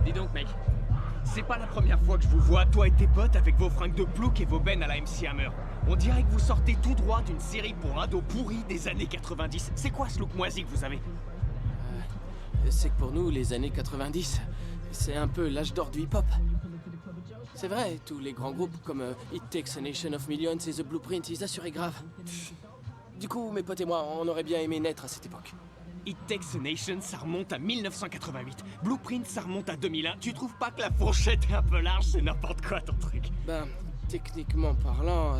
Dis donc, mec. C'est pas la première fois que je vous vois, toi et tes potes, avec vos fringues de plouc et vos bennes à la MC Hammer. On dirait que vous sortez tout droit d'une série pour ados pourris des années 90. C'est quoi ce look moisi que vous avez? C'est que pour nous, les années 90, c'est un peu l'âge d'or du hip-hop. C'est vrai, tous les grands groupes comme It Takes a Nation of Millions et The Blueprint, ils assuraient grave. Du coup, mes potes et moi, on aurait bien aimé naître à cette époque. It Takes a Nation, ça remonte à 1988. Blueprint, ça remonte à 2001. Tu trouves pas que la fourchette est un peu large? C'est n'importe quoi ton truc. Ben, techniquement parlant,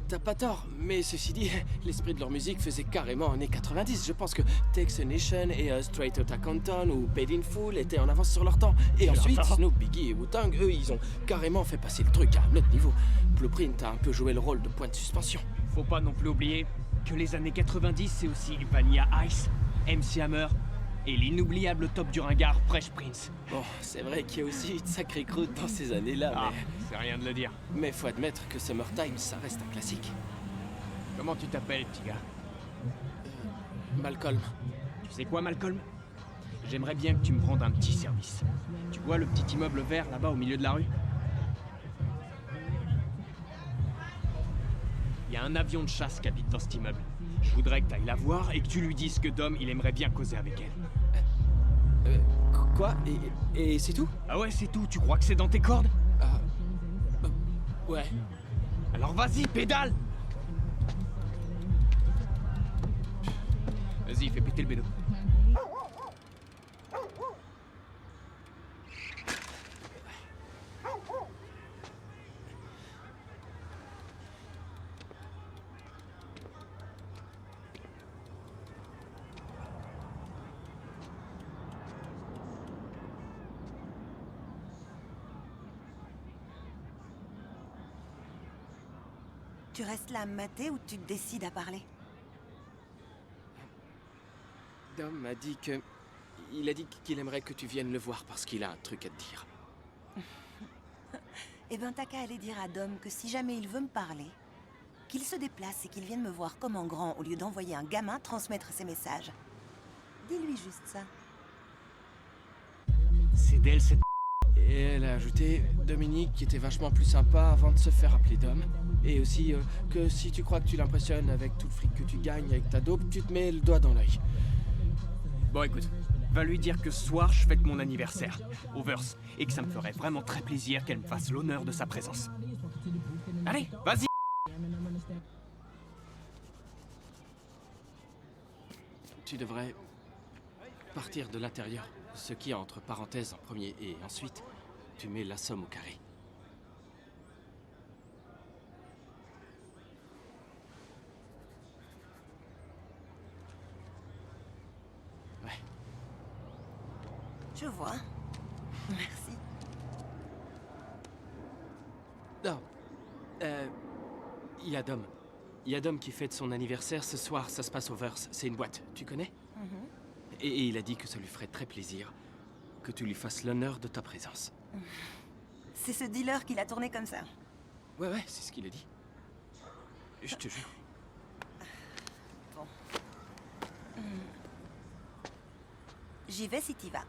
t'as pas tort. Mais ceci dit, l'esprit de leur musique faisait carrément années 90. Je pense que Takes a Nation et Straight Outta Compton ou Paid in Full étaient en avance sur leur temps. Et ensuite, Snoop, Biggie et Wu-Tang, eux, ils ont carrément fait passer le truc à un autre niveau. Blueprint a un peu joué le rôle de point de suspension. Faut pas non plus oublier que les années 90, c'est aussi Vanilla Ice, MC Hammer et l'inoubliable top du ringard Fresh Prince. Bon, c'est vrai qu'il y a aussi une sacrée croûte dans ces années-là, Ah, c'est rien de le dire. mais faut admettre que Summertime, ça reste un classique. Comment tu t'appelles, petit gars? Malcolm. Tu sais quoi, Malcolm? J'aimerais bien que tu me rendes un petit service. Tu vois le petit immeuble vert là-bas au milieu de la rue? Il y a un avion de chasse qui habite dans cet immeuble. Je voudrais que tu ailles la voir et que tu lui dises que Dom, il aimerait bien causer avec elle. Quoi? Et c'est tout? Ah ouais, c'est tout. Tu crois que c'est dans tes cordes? Ouais. Alors vas-y, pédale! Vas-y, fais péter le bédo. Tu restes là à me mater ou tu te décides à parler? Dom m'a dit que... Il a dit qu'il aimerait que tu viennes le voir parce qu'il a un truc à te dire. Eh ben t'as qu'à aller dire à Dom que si jamais il veut me parler, qu'il se déplace et qu'il vienne me voir comme en grand au lieu d'envoyer un gamin transmettre ses messages. Dis-lui juste ça. C'est d'elle, cette... Et elle a ajouté Dominique qui était vachement plus sympa avant de se faire appeler Dom. Et aussi que si tu crois que tu l'impressionnes avec tout le fric que tu gagnes avec ta dope, tu te mets le doigt dans l'œil. Bon, écoute, va lui dire que ce soir, je fête mon anniversaire, au Verse, et que ça me ferait vraiment très plaisir qu'elle me fasse l'honneur de sa présence. Allez, vas-y! Tu devrais partir de l'intérieur, ce qui est entre parenthèses en premier, et ensuite, tu mets la somme au carré. Ouais. Je vois. Merci. Non. Il y a Dom. Il y a Dom qui fête son anniversaire ce soir, ça se passe au Verse. C'est une boîte, tu connais? Et il a dit que ça lui ferait très plaisir que tu lui fasses l'honneur de ta présence. C'est ce dealer qui l'a tourné comme ça. Ouais, c'est ce qu'il a dit. Je te jure. Bon. J'y vais si t'y vas.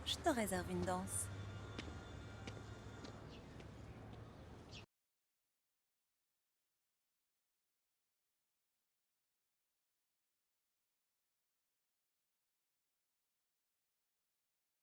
Je te réserve une danse.